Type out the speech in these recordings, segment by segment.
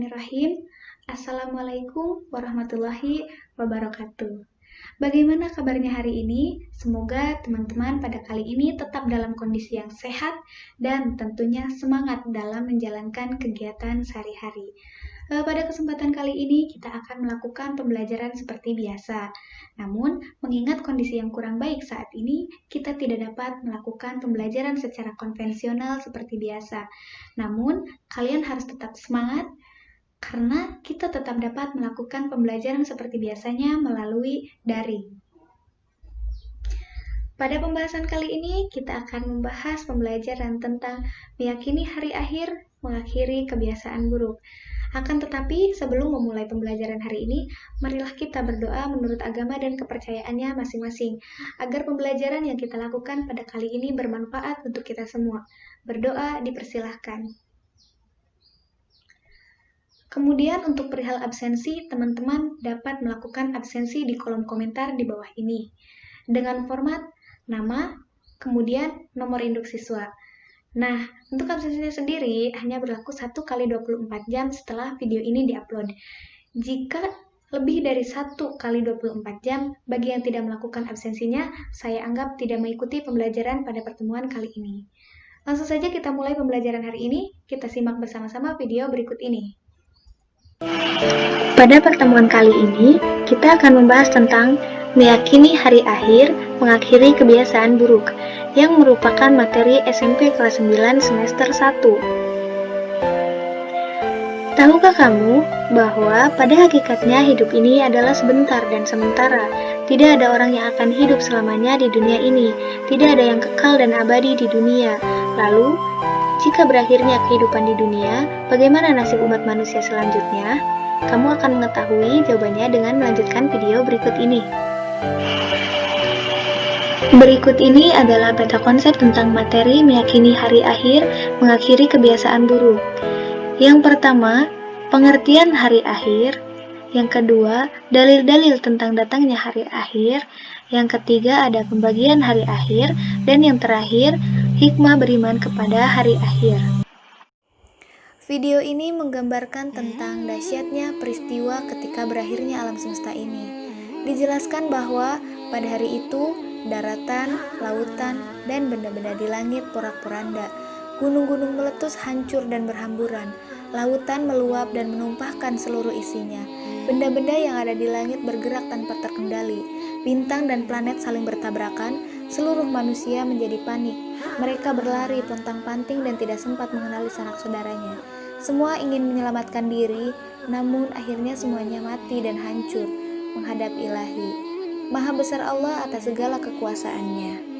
Bismillahirrahmanirrahim. Assalamualaikum warahmatullahi wabarakatuh. Bagaimana kabarnya hari ini? Semoga teman-teman pada kali ini tetap dalam kondisi yang sehat dan tentunya semangat dalam menjalankan kegiatan sehari-hari. Pada kesempatan kali ini kita akan melakukan pembelajaran seperti biasa. Namun, mengingat kondisi yang kurang baik saat ini, kita tidak dapat melakukan pembelajaran secara konvensional seperti biasa. Namun, kalian harus tetap semangat karena kita tetap dapat melakukan pembelajaran seperti biasanya melalui daring. Pada pembahasan kali ini, kita akan membahas pembelajaran tentang meyakini hari akhir, mengakhiri kebiasaan buruk. Akan tetapi, sebelum memulai pembelajaran hari ini, marilah kita berdoa menurut agama dan kepercayaannya masing-masing, agar pembelajaran yang kita lakukan pada kali ini bermanfaat untuk kita semua. Berdoa dipersilahkan. Kemudian untuk perihal absensi, teman-teman dapat melakukan absensi di kolom komentar di bawah ini, dengan format nama, kemudian nomor induk siswa. Nah, untuk absensinya sendiri hanya berlaku 1 kali 24 jam setelah video ini diupload. Jika lebih dari 1 kali 24 jam, bagi yang tidak melakukan absensinya, saya anggap tidak mengikuti pembelajaran pada pertemuan kali ini. Langsung saja kita mulai pembelajaran hari ini, kita simak bersama-sama video berikut ini. Pada pertemuan kali ini, kita akan membahas tentang meyakini hari akhir, mengakhiri kebiasaan buruk, yang merupakan materi SMP kelas 9 semester 1. Tahukah kamu bahwa pada hakikatnya hidup ini adalah sebentar dan sementara? Tidak ada orang yang akan hidup selamanya di dunia ini, tidak ada yang kekal dan abadi di dunia. Lalu, jika berakhirnya kehidupan di dunia, bagaimana nasib umat manusia selanjutnya? Kamu akan mengetahui jawabannya dengan melanjutkan video berikut ini. Berikut ini adalah peta konsep tentang materi meyakini hari akhir, mengakhiri kebiasaan buruk. Yang pertama, pengertian hari akhir. Yang kedua, dalil-dalil tentang datangnya hari akhir. Yang ketiga, ada pembagian hari akhir. Dan yang terakhir, hikmah beriman kepada hari akhir. Video ini menggambarkan tentang dahsyatnya peristiwa ketika berakhirnya alam semesta ini. Dijelaskan bahwa pada hari itu, daratan, lautan, dan benda-benda di langit porak-poranda. Gunung-gunung meletus hancur dan berhamburan. Lautan meluap dan menumpahkan seluruh isinya. Benda-benda yang ada di langit bergerak tanpa terkendali. Bintang dan planet saling bertabrakan. Seluruh manusia menjadi panik. Mereka berlari pontang-panting dan tidak sempat mengenali sanak saudaranya. Semua ingin menyelamatkan diri, namun akhirnya semuanya mati dan hancur menghadap Ilahi. Maha besar Allah atas segala kekuasaannya.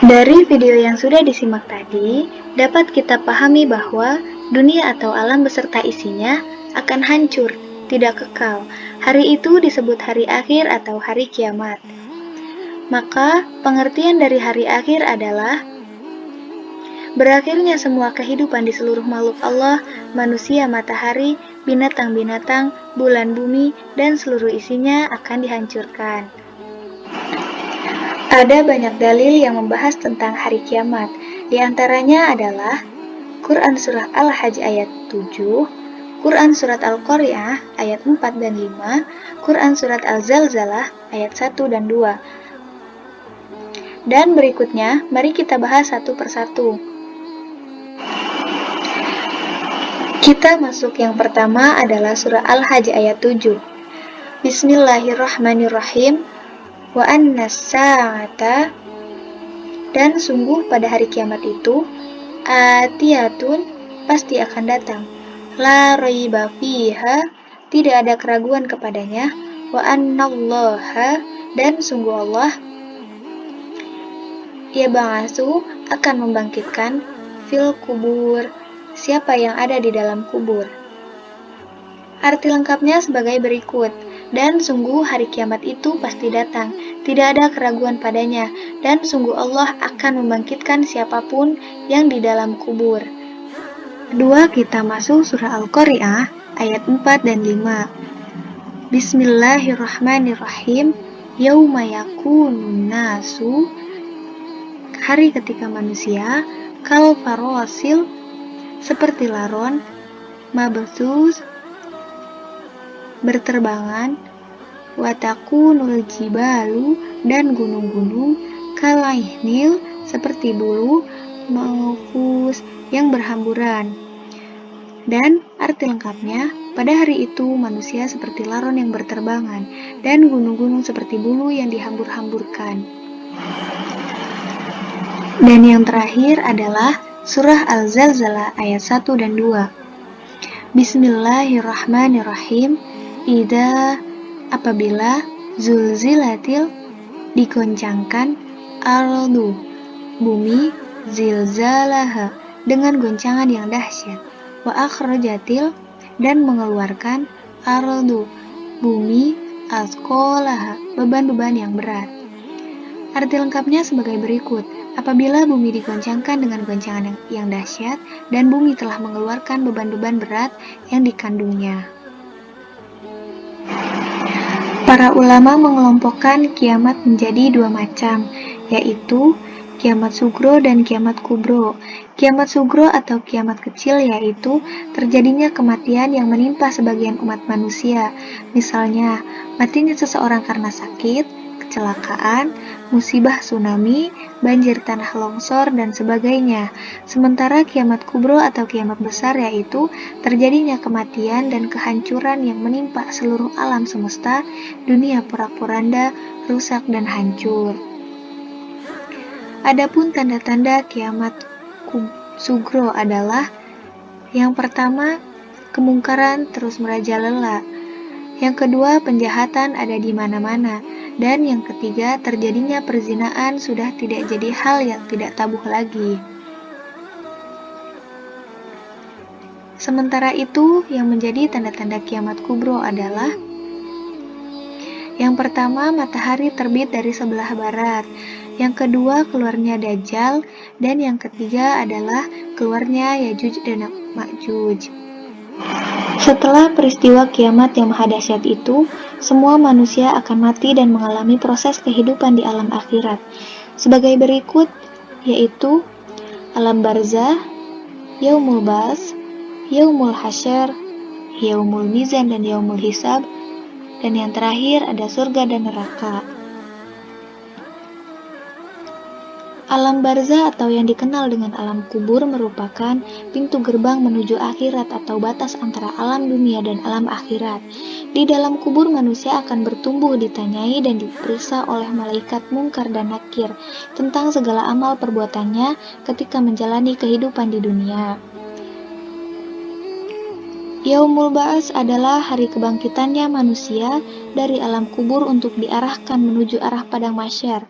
Dari video yang sudah disimak tadi, dapat kita pahami bahwa dunia atau alam beserta isinya akan hancur, tidak kekal. Hari itu disebut hari akhir atau hari kiamat. Maka, pengertian dari hari akhir adalah berakhirnya semua kehidupan di seluruh makhluk Allah, manusia, matahari, binatang-binatang, bulan bumi, dan seluruh isinya akan dihancurkan. Ada banyak dalil yang membahas tentang hari kiamat. Di antaranya adalah Quran Surah Al-Hajj ayat 7, Quran Surat Al-Qari'ah ayat 4 dan 5, Quran Surat Al-Zalzalah ayat 1 dan 2. Dan berikutnya, mari kita bahas satu persatu. Kita masuk yang pertama adalah surah Al-Hajj ayat 7. Bismillahirrahmanirrahim. Wa annas sa'ata, dan sungguh pada hari kiamat itu atiyatun, pasti akan datang. La raiba fiha, tidak ada keraguan kepadanya. Wa annallaha, dan sungguh Allah yab'atsu, akan membangkitkan fil kubur, siapa yang ada di dalam kubur. Arti lengkapnya sebagai berikut. Dan sungguh hari kiamat itu pasti datang, tidak ada keraguan padanya, dan sungguh Allah akan membangkitkan siapapun yang di dalam kubur. Kedua, kita masuk surah Al-Qari'ah ayat 4 dan 5. Bismillahirrahmanirrahim. Yauma yakunun nasu hari ketika manusia, kal farosil, seperti laron, mabthus, berterbangan, watakunul jibalu, dan gunung-gunung, kalaihnil, seperti bulu, manfus, yang berhamburan. Dan arti lengkapnya, pada hari itu manusia seperti laron yang berterbangan, dan gunung-gunung seperti bulu yang dihambur-hamburkan. Dan yang terakhir adalah surah Al-Zalzalah ayat 1 dan 2. Bismillahirrahmanirrahim. Idza, apabila, zulzilatil, digoncangkan, ardu, bumi, zilzalaha, dengan goncangan yang dahsyat, wa akhrajatil, dan mengeluarkan, ardu, bumi, asqalaha, beban-beban yang berat. Arti lengkapnya sebagai berikut. Apabila bumi digoncangkan dengan goncangan yang dahsyat, dan bumi telah mengeluarkan beban-beban berat yang dikandungnya. Para ulama mengelompokkan kiamat menjadi dua macam, yaitu kiamat sugro dan kiamat kubro. Kiamat sugro atau kiamat kecil yaitu terjadinya kematian yang menimpa sebagian umat manusia. Misalnya, matinya seseorang karena sakit, kecelakaan, musibah tsunami, banjir tanah longsor, dan sebagainya. Sementara kiamat kubro atau kiamat besar yaitu terjadinya kematian dan kehancuran yang menimpa seluruh alam semesta, dunia porak-poranda, rusak dan hancur. Adapun tanda-tanda kiamat sugro adalah yang pertama, kemungkaran terus merajalela. Yang kedua, penjahatan ada di mana-mana. Dan yang ketiga, terjadinya perzinaan sudah tidak jadi hal yang tidak tabuh lagi. Sementara itu, yang menjadi tanda-tanda kiamat kubro adalah yang pertama, matahari terbit dari sebelah barat. Yang kedua, keluarnya Dajjal. Dan yang ketiga adalah keluarnya Yajuj dan Ma'juj. Setelah peristiwa kiamat yang maha dahsyat itu, semua manusia akan mati dan mengalami proses kehidupan di alam akhirat. Sebagai berikut, yaitu alam barzah, yaumul bas, yaumul hasyar, yaumul mizan dan yaumul hisab, dan yang terakhir ada surga dan neraka. Alam barzah atau yang dikenal dengan alam kubur merupakan pintu gerbang menuju akhirat atau batas antara alam dunia dan alam akhirat. Di dalam kubur manusia akan bertumbuh, ditanyai dan diperiksa oleh malaikat Munkar dan Nakir tentang segala amal perbuatannya ketika menjalani kehidupan di dunia. Yaumul Ba'ats adalah hari kebangkitannya manusia dari alam kubur untuk diarahkan menuju arah padang mahsyar.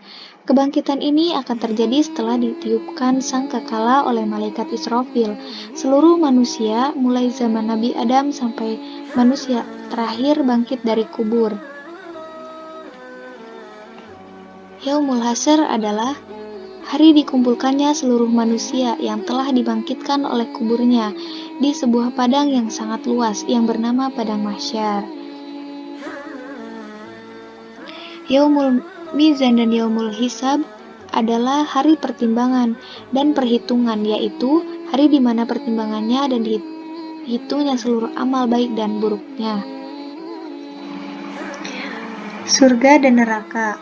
Kebangkitan ini akan terjadi setelah ditiupkan sangkakala oleh malaikat Israfil. Seluruh manusia, mulai zaman Nabi Adam sampai manusia terakhir bangkit dari kubur. Yaumul Hasyr adalah hari dikumpulkannya seluruh manusia yang telah dibangkitkan oleh kuburnya di sebuah padang yang sangat luas yang bernama Padang Mahsyar. Yaumul Mizan dan Yaumul Hisab adalah hari pertimbangan dan perhitungan, yaitu hari di mana pertimbangannya dan dihitungnya seluruh amal baik dan buruknya. Surga dan neraka.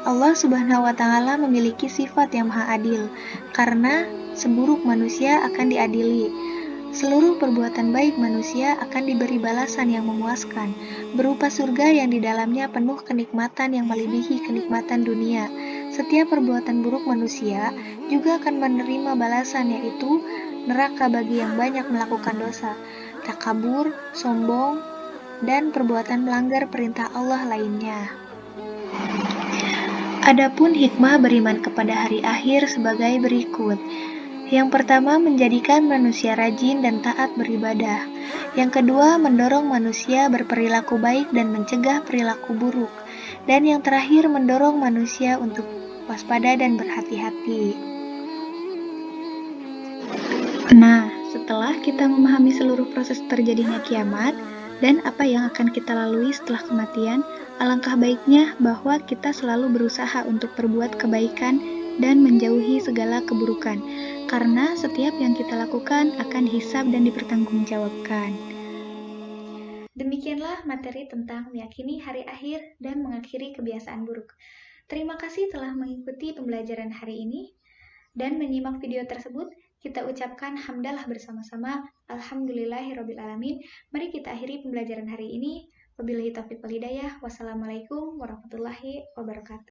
Allah Subhanahu wa Ta'ala memiliki sifat yang maha adil, karena seburuk manusia akan diadili. Seluruh perbuatan baik manusia akan diberi balasan yang memuaskan, berupa surga yang di dalamnya penuh kenikmatan yang melebihi kenikmatan dunia. Setiap perbuatan buruk manusia juga akan menerima balasan, yaitu neraka bagi yang banyak melakukan dosa, takabur, sombong, dan perbuatan melanggar perintah Allah lainnya. Adapun hikmah beriman kepada hari akhir sebagai berikut. Yang pertama, menjadikan manusia rajin dan taat beribadah. Yang kedua, mendorong manusia berperilaku baik dan mencegah perilaku buruk. Dan yang terakhir, mendorong manusia untuk waspada dan berhati-hati. Nah, setelah kita memahami seluruh proses terjadinya kiamat dan apa yang akan kita lalui setelah kematian, alangkah baiknya bahwa kita selalu berusaha untuk berbuat kebaikan dan menjauhi segala keburukan, karena setiap yang kita lakukan akan dihisab dan dipertanggungjawabkan. Demikianlah materi tentang meyakini hari akhir dan mengakhiri kebiasaan buruk. Terima kasih telah mengikuti pembelajaran hari ini dan menyimak video tersebut. Kita ucapkan hamdalah bersama-sama. Alhamdulillahirrabbilalamin. Mari kita akhiri pembelajaran hari ini. Wabillahi taufiq wal hidayah. Wassalamualaikum warahmatullahi wabarakatuh.